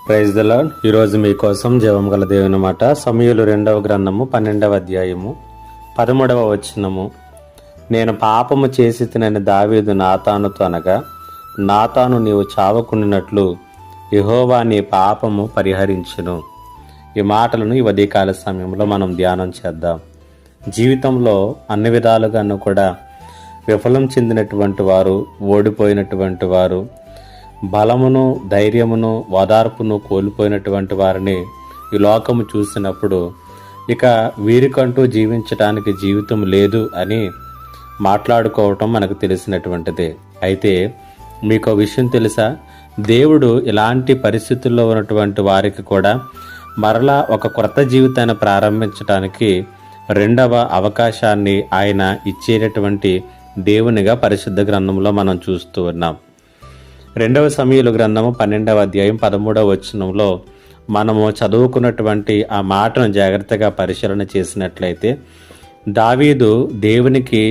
Praise the lord. ఈరోజు మీకోసం జీవం గల దేవుని మాట సమూయేలు 2వ గ్రంథము 12వ అధ్యాయము 13వ వచనము. నేను పాపము చేసి తినని దావీదు నాతానుతో అనగా, నాతాను నీవు చావకుండినట్లు యెహోవా నీ పాపము పరిహరించును. ఈ మాటలను ఈ ఉదయకాల సమయంలో మనం ధ్యానం చేద్దాం. జీవితంలో అన్ని విధాలుగాను కూడా విఫలం చెందినటువంటి వారు, ఓడిపోయినటువంటి వారు, బలమును, ధైర్యమును, ఓదార్పును కోల్పోయినటువంటి వారిని ఈ లోకము చూసినప్పుడు ఇక వీరికంటూ జీవించడానికి జీవితం లేదు అని మాట్లాడుకోవటం మనకు తెలిసినటువంటిదే. అయితే మీకు విషయం తెలుసా? దేవుడు ఇలాంటి పరిస్థితుల్లో ఉన్నటువంటి వారికి కూడా మరలా ఒక కొత్త జీవితాన్ని ప్రారంభించడానికి రెండవ అవకాశాన్ని ఆయన ఇచ్చేటటువంటి దేవునిగా పరిశుద్ధ గ్రంథంలో మనం చూస్తూ ఉన్నాం. 2వ సమూయేలు గ్రంథము 12వ అధ్యాయం 13వ వచనంలో మనము చదువుకున్నటువంటి ఆ మాటను జాగ్రత్తగా పరిశీలన చేసినట్లయితే, దావీదు దేవునికి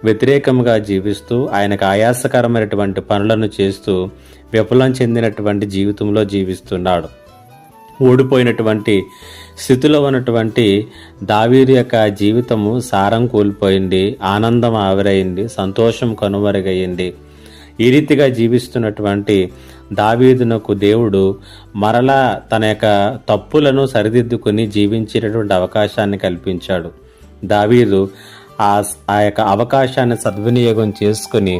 వ్యతిరేకంగా జీవిస్తూ ఆయనకు ఆయాసకరమైనటువంటి పనులను చేస్తూ విఫలం చెందినటువంటి జీవితంలో జీవిస్తున్నాడు. ఓడిపోయినటువంటి స్థితిలో ఉన్నటువంటి దావీదు యొక్క జీవితము సారం కోల్పోయింది, ఆనందం ఆవిరైంది, సంతోషం కనుమరుగయ్యింది. ఈ రీతిగా జీవిస్తున్నటువంటి దావీదునకు దేవుడు మరలా తన యొక్క తప్పులను సరిదిద్దుకుని జీవించేటటువంటి అవకాశాన్ని కల్పించాడు. దావీదు ఆ యొక్క అవకాశాన్ని సద్వినియోగం చేసుకుని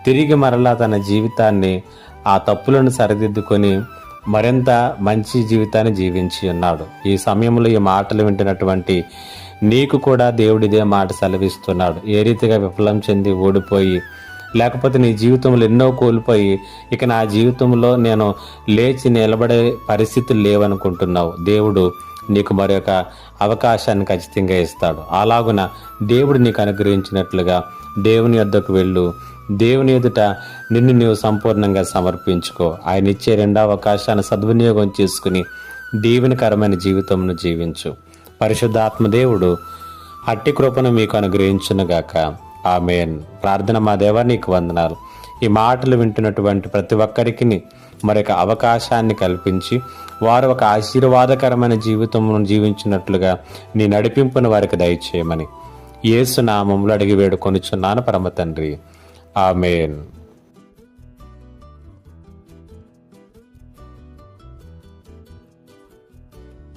తిరిగి మరలా తన జీవితాన్ని, ఆ తప్పులను సరిదిద్దుకొని మరింత మంచి జీవితాన్ని జీవించి ఉన్నాడు. ఈ సమయంలో ఈ మాటలు వింటున్నటువంటి నీకు కూడా దేవుడు ఇదే మాట సెలవిస్తున్నాడు. ఏ రీతిగా విఫలం చెంది ఓడిపోయి, లేకపోతే నీ జీవితంలో ఎన్నో కోల్పోయి ఇక నా జీవితంలో నేను లేచి నిలబడే పరిస్థితులు లేవనుకుంటున్నావు, దేవుడు నీకు మరొక అవకాశాన్ని ఖచ్చితంగా ఇస్తాడు. అలాగున దేవుడు నీకు అనుగ్రహించినట్లుగా దేవుని యొద్దకు వెళ్ళు. దేవుని ఎదుట నిన్ను నీవు సంపూర్ణంగా సమర్పించుకో. ఆయన ఇచ్చే రెండవ అవకాశాన్ని సద్వినియోగం చేసుకుని దీవెనకరమైన జీవితంను జీవించు. పరిశుద్ధాత్మ దేవుడు అట్టి కృపను మీకు అనుగ్రహించునుగాక. ఆమేన్. ప్రార్థన. మా దేవా, నీకు వందనాలు. ఈ మాటలు వింటున్నటువంటి ప్రతి ఒక్కరికి మరొక అవకాశాన్ని కల్పించి వారు ఒక ఆశీర్వాదకరమైన జీవితమును జీవించినట్లుగా నీ నడిపింపును వారికి దయచేయమని యేసు నామములో అడిగి వేడుకొనుచున్నాను పరమ తండ్రి. ఆమేన్.